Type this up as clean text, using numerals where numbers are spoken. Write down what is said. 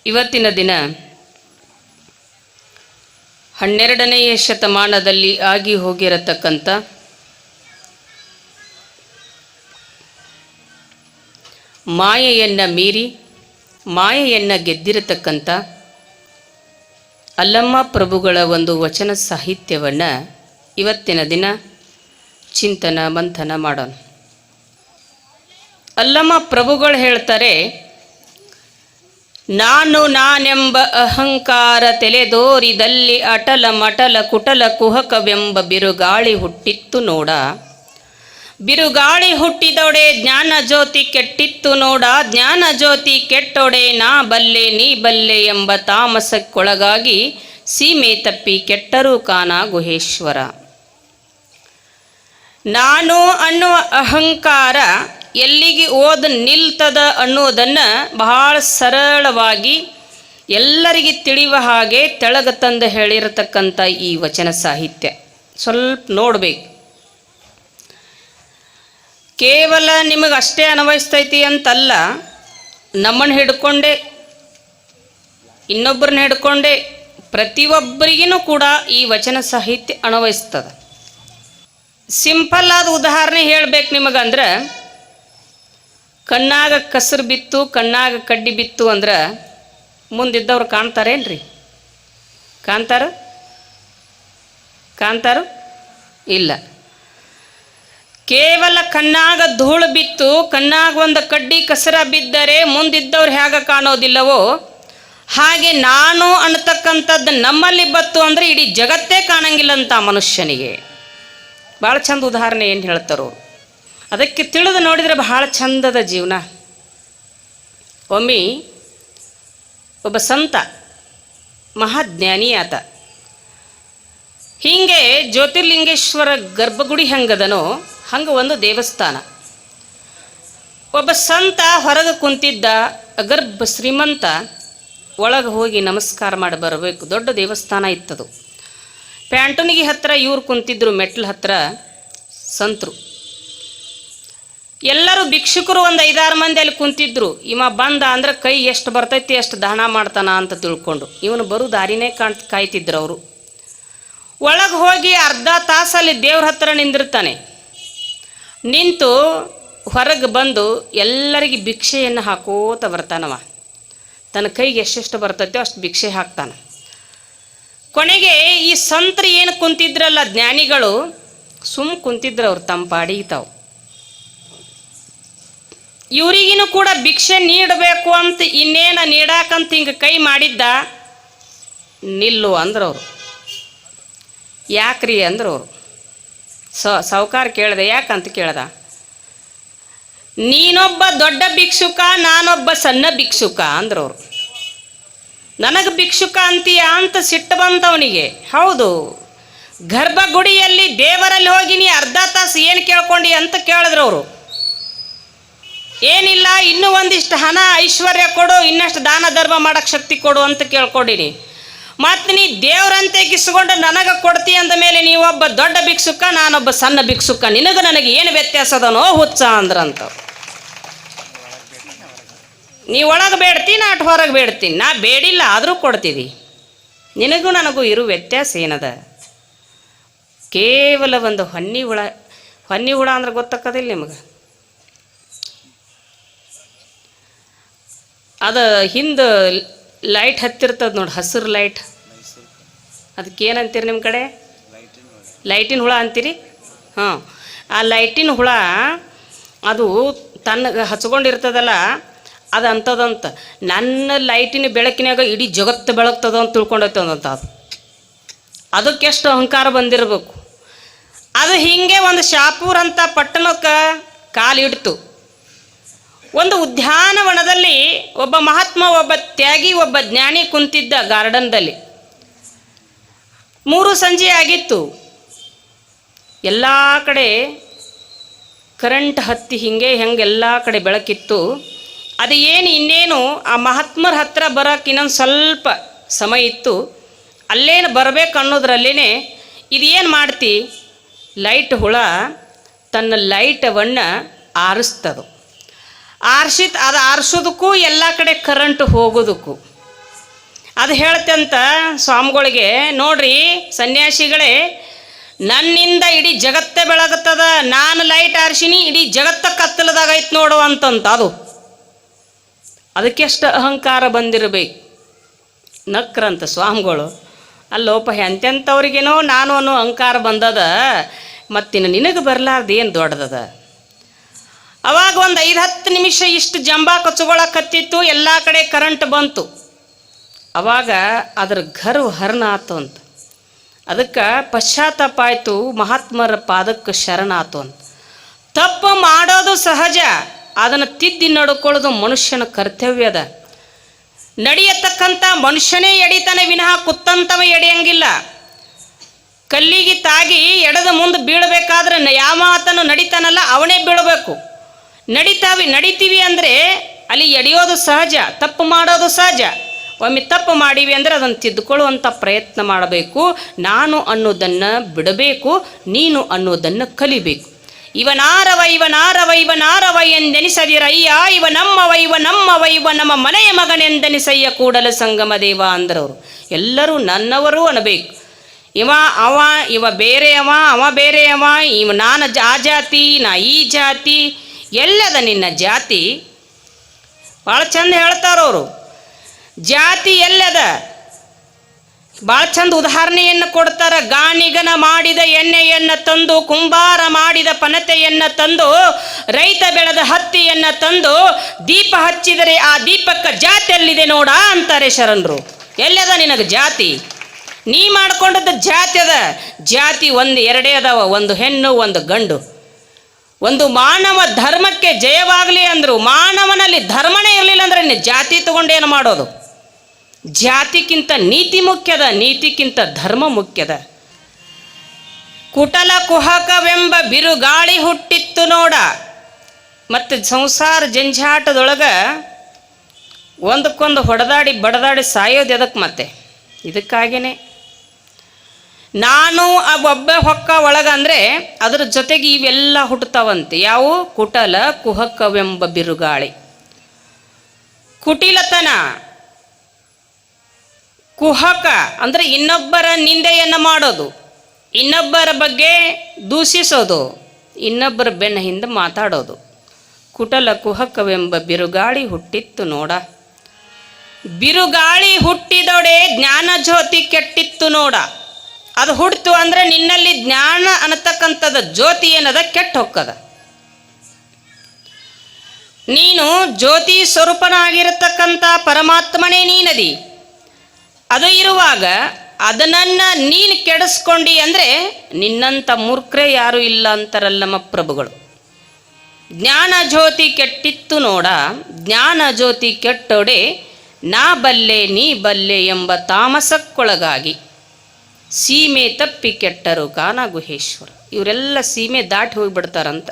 ಇವತ್ತಿನ ದಿನ 12ನೆಯ ಶತಮಾನದಲ್ಲಿ ಆಗಿ ಹೋಗಿರತಕ್ಕಂಥ ಮಾಯೆಯನ್ನು ಮೀರಿ ಮಾಯೆಯನ್ನು ಗೆದ್ದಿರತಕ್ಕಂಥ ಅಲ್ಲಮ್ಮ ಪ್ರಭುಗಳ ಒಂದು ವಚನ ಸಾಹಿತ್ಯವನ್ನು ಇವತ್ತಿನ ದಿನ ಚಿಂತನ ಮಂಥನ ಮಾಡೋಣ. ಅಲ್ಲಮ್ಮ ಪ್ರಭುಗಳು ಹೇಳ್ತಾರೆ, ನಾನೆಂಬ ಅಹಂಕಾರ ತೆಲೆದೋರಿದಲ್ಲಿ ಅಟಲ ಮಟಲ ಕುಟಲ ಕುಹಕವೆಂಬ ಬಿರುಗಾಳಿ ಹುಟ್ಟಿತ್ತು ನೋಡ. ಬಿರುಗಾಳಿ ಹುಟ್ಟಿದೊಡೆ ಜ್ಞಾನ ಜ್ಯೋತಿ ಕೆಟ್ಟಿತ್ತು ನೋಡ. ಜ್ಞಾನ ಜ್ಯೋತಿ ಕೆಟ್ಟೊಡೆ ನಾ ಬಲ್ಲೆ ನೀ ಬಲ್ಲೆ ಎಂಬ ತಾಮಸಕ್ಕೊಳಗಾಗಿ ಸೀಮೆ ತಪ್ಪಿ ಕೆಟ್ಟರೂ ಕಾನ ಗುಹೇಶ್ವರ. ನಾನು ಅನ್ನುವ ಅಹಂಕಾರ ಎಲ್ಲಿಗೆ ಓದ ನಿಲ್ತದ ಅನ್ನೋದನ್ನು ಬಹಳ ಸರಳವಾಗಿ ಎಲ್ಲರಿಗೆ ತಿಳಿಯುವ ಹಾಗೆ ತೆಳಗ ತಂದು ಹೇಳಿರತಕ್ಕಂಥ ಈ ವಚನ ಸಾಹಿತ್ಯ ಸ್ವಲ್ಪ ನೋಡಬೇಕು. ಕೇವಲ ನಿಮಗೆ ಅಷ್ಟೇ ಅನ್ವಯಿಸ್ತೈತಿ ಅಂತಲ್ಲ, ನಮ್ಮನ್ನು ಹಿಡ್ಕೊಂಡೆ ಇನ್ನೊಬ್ಬರನ್ನ ಹಿಡ್ಕೊಂಡೆ ಪ್ರತಿಯೊಬ್ಬರಿಗೂ ಕೂಡ ಈ ವಚನ ಸಾಹಿತ್ಯ ಅನ್ವಯಿಸ್ತದೆ. ಸಿಂಪಲ್ ಆದ ಉದಾಹರಣೆ ಹೇಳಬೇಕು ನಿಮಗಂದ್ರೆ, ಕಣ್ಣಾಗ ಕಸರು ಬಿತ್ತು ಕಣ್ಣಾಗ ಕಡ್ಡಿ ಬಿತ್ತು ಅಂದ್ರೆ ಮುಂದಿದ್ದವ್ರು ಕಾಣ್ತಾರೇನ್ರಿ? ಕಾಣ್ತಾರ? ಇಲ್ಲ. ಕೇವಲ ಕಣ್ಣಾಗ ಧೂಳು ಬಿತ್ತು ಕಣ್ಣಾಗ ಒಂದು ಕಡ್ಡಿ ಕಸರ ಬಿದ್ದರೆ ಮುಂದಿದ್ದವ್ರು ಹೇಗೆ ಕಾಣೋದಿಲ್ಲವೋ ಹಾಗೆ ನಾನು ಅನ್ನತಕ್ಕಂಥದ್ದು ನಮ್ಮಲ್ಲಿ ಬತ್ತು ಅಂದರೆ ಇಡೀ ಜಗತ್ತೇ ಕಾಣಂಗಿಲ್ಲ ಅಂತ ಮನುಷ್ಯನಿಗೆ. ಭಾಳ ಚಂದ ಉದಾಹರಣೆ ಏನು ಹೇಳ್ತಾರೋ ಅದಕ್ಕೆ ತಿಳಿದು ನೋಡಿದರೆ ಬಹಳ ಚಂದದ ಜೀವನ. ಒಮ್ಮೆ ಒಬ್ಬ ಸಂತ ಮಹಾಜ್ಞಾನಿ ಆತ. ಹೀಗೆ ಜ್ಯೋತಿರ್ಲಿಂಗೇಶ್ವರ ಗರ್ಭಗುಡಿ ಹೆಂಗದನೋ ಹಂಗೆ ಒಂದು ದೇವಸ್ಥಾನ. ಒಬ್ಬ ಸಂತ ಹೊರಗೆ ಕುಂತಿದ್ದ, ಅಗರ್ಭ ಶ್ರೀಮಂತ ಒಳಗೆ ಹೋಗಿ ನಮಸ್ಕಾರ ಮಾಡಿ ಬರಬೇಕು. ದೊಡ್ಡ ದೇವಸ್ಥಾನ ಇತ್ತದು. ಪ್ಯಾಂಟನಿಗೆ ಹತ್ರ ಇವ್ರು ಕುಂತಿದ್ರು, ಮೆಟ್ಲ ಹತ್ರ ಸಂತರು. ಎಲ್ಲರೂ ಭಿಕ್ಷುಕರು ಒಂದು 5-6 ಮಂದಿ ಅಲ್ಲಿ ಕುಂತಿದ್ರು. ಇವ ಬಂದ ಅಂದ್ರೆ ಕೈ ಎಷ್ಟು ಬರ್ತೈತಿ ಅಷ್ಟು ದಾನ ಮಾಡ್ತಾನ ಅಂತ ತಿಳ್ಕೊಂಡು ಇವನು ಬರೋ ದಾರಿನೇ ಕಾಯ್ತಿದ್ರು ಅವರು. ಒಳಗೆ ಹೋಗಿ ಅರ್ಧ ತಾಸಲ್ಲಿ ದೇವ್ರ ಹತ್ರ ನಿಂದಿರ್ತಾನೆ. ನಿಂತು ಹೊರಗೆ ಬಂದು ಎಲ್ಲರಿಗೆ ಭಿಕ್ಷೆಯನ್ನು ಹಾಕೋತ ಬರ್ತಾನವ. ತನ್ನ ಕೈಗೆ ಎಷ್ಟೆಷ್ಟು ಬರ್ತೈತೋ ಅಷ್ಟು ಭಿಕ್ಷೆ ಹಾಕ್ತಾನೆ. ಕೊನೆಗೆ ಈ ಸಂತರು ಏನು ಕುಂತಿದ್ರಲ್ಲ ಜ್ಞಾನಿಗಳು ಕುಂತಿದ್ರು. ಅವ್ರು ತಮ್ಮ ಪಾಡಿಗೆ ತಾವು. ಇವರಿಗಿನೂ ಕೂಡ ಭಿಕ್ಷೆ ನೀಡಬೇಕು ಅಂತ ಇನ್ನೇನು ನೀಡಾಕಂತ ಹಿಂಗೆ ಕೈ ಮಾಡಿದ್ದ. ನಿಲ್ಲು ಅಂದ್ರು ಅವರು. ಯಾಕ್ರಿ ಅಂದ್ರು ಅವರು. ಸಾವುಕಾರ ಕೇಳ್ದೆ, ಯಾಕಂತ ಕೇಳ್ದ. ನೀನೊಬ್ಬ ದೊಡ್ಡ ಭಿಕ್ಷುಕ, ನಾನೊಬ್ಬ ಸಣ್ಣ ಭಿಕ್ಷುಕ ಅಂದ್ರವ್ರು. ನನಗೆ ಭಿಕ್ಷುಕ ಅಂತೀಯ ಅಂತ ಸಿಟ್ಟು ಬಂತವನಿಗೆ. ಹೌದು, ಗರ್ಭಗುಡಿಯಲ್ಲಿ ದೇವರಲ್ಲಿ ಹೋಗಿ ನೀ ಅರ್ಧ ತಾಸು ಏನು ಕೇಳ್ಕೊಂಡು ಅಂತ ಕೇಳಿದ್ರು ಅವರು. ಏನಿಲ್ಲ, ಇನ್ನೂ ಒಂದಿಷ್ಟು ಹಣ ಐಶ್ವರ್ಯ ಕೊಡು, ಇನ್ನಷ್ಟು ದಾನ ಧರ್ಮ ಮಾಡೋಕ್ಕೆ ಶಕ್ತಿ ಕೊಡು ಅಂತ ಕೇಳ್ಕೊಂಡಿನಿ. ಮತ್ತು ನೀ ದೇವರಂತೆ ಗಿಸ್ಕೊಂಡು ನನಗೆ ಕೊಡ್ತಿ ಅಂದ ಮೇಲೆ ನೀವೊಬ್ಬ ದೊಡ್ಡ ಭಿಕ್ಷುಕ, ನಾನೊಬ್ಬ ಸಣ್ಣ ಭಿಕ್ಷುಕ, ನನಗೆ ಏನು ವ್ಯತ್ಯಾಸ ಅದನೋ ಹುಚ್ಚ ಅಂದ್ರಂತ. ನೀ ಒಳಗೆ ಬೇಡ್ತೀನಿ, ನಾ ಹೊರಗೆ ಬೇಡ್ತೀನಿ. ನಾ ಬೇಡಿಲ್ಲ ಆದರೂ ಕೊಡ್ತೀವಿ. ನಿನಗೂ ನನಗೂ ಇರೋ ವ್ಯತ್ಯಾಸ ಏನದ? ಕೇವಲ ಒಂದು ಹೊನ್ನಿ ಹುಳ ಅಂದ್ರೆ ಗೊತ್ತಾಗೋದಿಲ್ಲ ನಿಮಗೆ? ಅದು ಹಿಂದೆ ಲೈಟ್ ಹತ್ತಿರ್ತದೆ ನೋಡಿ, ಹಸಿರು ಲೈಟ್. ಅದಕ್ಕೆ ಏನಂತೀರಿ ನಿಮ್ಮ ಕಡೆ? ಲೈಟಿನ ಹುಳ ಅಂತೀರಿ? ಹಾಂ, ಆ ಲೈಟಿನ ಹುಳ ಅದು ತನ್ನ ಹಚ್ಕೊಂಡಿರ್ತದಲ್ಲ, ಅದು ಅಂಥದಂತ ನನ್ನ ಲೈಟಿನ ಬೆಳಕಿನಾಗ ಇಡೀ ಜಗತ್ತು ಬೆಳಗ್ತದ ಅಂತ ತಿಳ್ಕೊಂಡೈತದಂತ. ಅದಕ್ಕೆಷ್ಟು ಅಹಂಕಾರ ಬಂದಿರಬೇಕು. ಅದು ಹೀಗೆ ಒಂದು ಶಾಪೂರ್ ಅಂತ ಪಟ್ಟಣಕ್ಕೆ ಕಾಲಿಡ್ತು. ಒಂದು ಉದ್ಯಾನವನದಲ್ಲಿ ಒಬ್ಬ ಮಹಾತ್ಮ, ಒಬ್ಬ ತ್ಯಾಗಿ, ಒಬ್ಬ ಜ್ಞಾನಿ ಕುಂತಿದ್ದ ಗಾರ್ಡನ್ದಲ್ಲಿ. 3 ಸಂಜೆ ಆಗಿತ್ತು. ಎಲ್ಲ ಕಡೆ ಕರೆಂಟ್ ಹತ್ತಿ ಹೆಂಗೆಲ್ಲ ಕಡೆ ಬೆಳಕಿತ್ತು. ಅದು ಇನ್ನೇನು ಆ ಮಹಾತ್ಮರ ಹತ್ರ ಬರೋಕೆ ಇನ್ನೊಂದು ಸ್ವಲ್ಪ ಸಮಯ ಇತ್ತು. ಅಲ್ಲೇನು ಬರಬೇಕು ಅನ್ನೋದ್ರಲ್ಲೇ ಇದೇನು ಮಾಡ್ತಿ, ಲೈಟ್ ಹುಳ ತನ್ನ ಲೈಟವನ್ನು ಆರಿಸ್ತದು. ಅದು ಆರಿಸೋದಕ್ಕೂ ಎಲ್ಲ ಕಡೆ ಕರೆಂಟ್ ಹೋಗೋದಕ್ಕೂ ಅದು ಹೇಳ್ತಂತ ಸ್ವಾಮಿಗಳಿಗೆ, ನೋಡ್ರಿ ಸನ್ಯಾಸಿಗಳೇ, ನನ್ನಿಂದ ಇಡೀ ಜಗತ್ತೇ ಬೆಳಗುತ್ತದ, ನಾನು ಲೈಟ್ ಆರಿಸಿನಿ, ಇಡೀ ಜಗತ್ತ ಕತ್ತಲದಾಗೈತೆ ನೋಡು ಅಂತಂತ. ಅದಕ್ಕೆಷ್ಟು ಅಹಂಕಾರ ಬಂದಿರಬೇಕು. ನಕ್ರಂತ ಸ್ವಾಮಿಗಳು, ಅಲ್ಲೋಪ ಎಂತೆಂಥವ್ರಿಗೇನೋ ನಾನು ಅನ್ನೋ ಅಹಂಕಾರ ಬಂದದ, ಮತ್ತಿನ್ನು ನಿನಗೆ ಬರಲಾರ್ದು ಏನು ದೊಡ್ಡದದ. ಅವಾಗ ಒಂದು 5-10 ನಿಮಿಷ ಇಷ್ಟು ಜಂಬಾ ಕಚ್ಚುಗೊಳಕತ್ತಿತ್ತು, ಎಲ್ಲ ಕಡೆ ಕರೆಂಟ್ ಬಂತು. ಅವಾಗ ಅದ್ರ ಗರ್ವ ಹರಣ ಆತು ಅಂತ. ಅದಕ್ಕೆ ಪಶ್ಚಾತ್ತಾಪ ಆಯಿತು, ಮಹಾತ್ಮರ ಪಾದಕ್ಕೆ ಶರಣಾತು ಅಂತ. ತಪ್ಪು ಮಾಡೋದು ಸಹಜ, ಅದನ್ನು ತಿದ್ದಿ ನಡ್ಕೊಳ್ಳೋದು ಮನುಷ್ಯನ ಕರ್ತವ್ಯದ. ನಡೆಯತಕ್ಕಂಥ ಮನುಷ್ಯನೇ ಎಡಿತಾನೆ ವಿನಃ ಕುತ್ತಂತವ ಎಡೆಯಂಗಿಲ್ಲ. ಕಲ್ಲಿಗೆ ತಾಗಿ ಎಡದ ಮುಂದೆ ಬೀಳಬೇಕಾದ್ರೆ ಯಾವ ಆತನು ನಡಿತಾನಲ್ಲ ಅವನೇ ಬೀಳಬೇಕು. ನಡಿತೀವಿ ಅಂದರೆ ಅಲ್ಲಿ ಎಡೆಯೋದು ಸಹಜ, ತಪ್ಪು ಮಾಡೋದು ಸಹಜ. ಒಮ್ಮೆ ತಪ್ಪು ಮಾಡೀವಿ ಅಂದರೆ ಅದನ್ನು ತಿದ್ದುಕೊಳ್ಳುವಂಥ ಪ್ರಯತ್ನ ಮಾಡಬೇಕು. ನಾನು ಅನ್ನೋದನ್ನು ಬಿಡಬೇಕು, ನೀನು ಅನ್ನೋದನ್ನು ಕಲಿಬೇಕು. ಇವನಾರವ ಎಂದೆನಿಸದಿರಯ್ಯ, ಇವ ನಮ್ಮವ ನಮ್ಮ ಮನೆಯ ಮಗನೆಂದೆನಿಸಯ್ಯ ಕೂಡಲ ಸಂಗಮ ದೇವ ಅಂದ್ರವರು. ಎಲ್ಲರೂ ನನ್ನವರು ಅನ್ನಬೇಕು. ಇವ ಬೇರೆಯವ, ಅವ ಬೇರೆಯವ, ನಾನು ಆ ಜಾತಿ, ನಾ ಈ ಜಾತಿ. ಎಲ್ಲದ ನಿನ್ನ ಜಾತಿ? ಭಾಳ ಚಂದ ಹೇಳ್ತಾರವರು. ಜಾತಿ ಎಲ್ಲದ? ಭಾಳ ಚಂದ ಉದಾಹರಣೆಯನ್ನು ಕೊಡ್ತಾರ. ಗಾಣಿಗನ ಮಾಡಿದ ಎಣ್ಣೆಯನ್ನು ತಂದು, ಕುಂಬಾರ ಮಾಡಿದ ಪನತೆಯನ್ನು ತಂದು, ರೈತ ಬೆಳೆದ ಹತ್ತಿಯನ್ನು ತಂದು ದೀಪ ಹಚ್ಚಿದರೆ ಆ ದೀಪಕ್ಕೆ ಜಾತಿ ಎಲ್ಲಿದೆ ನೋಡ ಅಂತಾರೆ ಶರಣರು. ಎಲ್ಲದ ನಿನಗೆ ಜಾತಿ? ನೀ ಮಾಡ್ಕೊಂಡದ್ದು ಜಾತಿ ಅದ. ಜಾತಿ ಎರಡೇ ಅದಾವ, ಒಂದು ಹೆಣ್ಣು ಒಂದು ಗಂಡು. ಒಂದು ಮಾನವ ಧರ್ಮಕ್ಕೆ ಜಯವಾಗಲಿ ಅಂದರು. ಮಾನವನಲ್ಲಿ ಧರ್ಮನೇ ಇರಲಿಲ್ಲ ಅಂದರೆ ನೀನು ಜಾತಿ ತಗೊಂಡೇನು ಮಾಡೋದು? ಜಾತಿಗಿಂತ ನೀತಿ ಮುಖ್ಯದ, ನೀತಿಗಿಂತ ಧರ್ಮ ಮುಖ್ಯದ. ಕುಟಲ ಕುಹಕವೆಂಬ ಬಿರುಗಾಳಿ ಹುಟ್ಟಿತ್ತು ನೋಡ. ಮತ್ತು ಸಂಸಾರ ಜಂಜಾಟದೊಳಗೆ ಒಂದಕ್ಕೊಂದು ಹೊಡೆದಾಡಿ ಬಡದಾಡಿ ಸಾಯೋದು ಎದಕ್ಕೆ? ಮತ್ತೆ ಇದಕ್ಕಾಗೇನೆ ನಾನು ಒಬ್ಬ ಹೊಕ್ಕ ಒಳಗಂದರೆ ಅದ್ರ ಜೊತೆಗೆ ಇವೆಲ್ಲ ಹುಟ್ಟುತ್ತಾವಂತೆ. ಯಾವು? ಕುಟಲ ಕುಹಕವೆಂಬ ಬಿರುಗಾಳಿ. ಕುಟಿಲತನ, ಕುಹಕ ಅಂದರೆ ಇನ್ನೊಬ್ಬರ ನಿಂದೆಯನ್ನು ಮಾಡೋದು, ಇನ್ನೊಬ್ಬರ ಬಗ್ಗೆ ದೂಷಿಸೋದು, ಇನ್ನೊಬ್ಬರ ಬೆನ್ನ ಹಿಂದೆ ಮಾತಾಡೋದು. ಕುಟಲ ಕುಹಕವೆಂಬ ಬಿರುಗಾಳಿ ಹುಟ್ಟಿತ್ತು ನೋಡ. ಬಿರುಗಾಳಿ ಹುಟ್ಟಿದೊಡೆ ಜ್ಞಾನ ಜ್ಯೋತಿ ಕೆಟ್ಟಿತ್ತು ನೋಡ. ಅದು ಹುಟ್ಟಿತು ಅಂದರೆ ನಿನ್ನಲ್ಲಿ ಜ್ಞಾನ ಅನ್ನತಕ್ಕಂಥದ್ದು ಜ್ಯೋತಿ ಏನದ ಕೆಟ್ಟು ಹೊಕ್ಕದ. ನೀನು ಜ್ಯೋತಿ ಸ್ವರೂಪನಾಗಿರತಕ್ಕಂಥ ಪರಮಾತ್ಮನೇ ನೀನದಿ. ಅದು ಇರುವಾಗ ಅದನ್ನು ನೀನು ಕೆಡಿಸ್ಕೊಂಡಿ ಅಂದರೆ ನಿನ್ನಂಥ ಮೂರ್ಖರೇ ಯಾರೂ ಇಲ್ಲ ಅಂತಾರಲ್ಲಮ್ಮ ಪ್ರಭುಗಳು. ಜ್ಞಾನ ಜ್ಯೋತಿ ಕೆಟ್ಟಿತ್ತು ನೋಡ. ಜ್ಞಾನ ಜ್ಯೋತಿ ಕೆಟ್ಟೊಡೆ ನಾ ಬಲ್ಲೆ ನೀ ಬಲ್ಲೆ ಎಂಬ ತಾಮಸಕ್ಕೊಳಗಾಗಿ ಸೀಮೆ ತಪ್ಪಿ ಕೆಟ್ಟರು ಕಾನ ಗುಹೇಶ್ವರ. ಇವರೆಲ್ಲ ಸೀಮೆ ದಾಟಿ ಹೋಗಿಬಿಡ್ತಾರಂತ.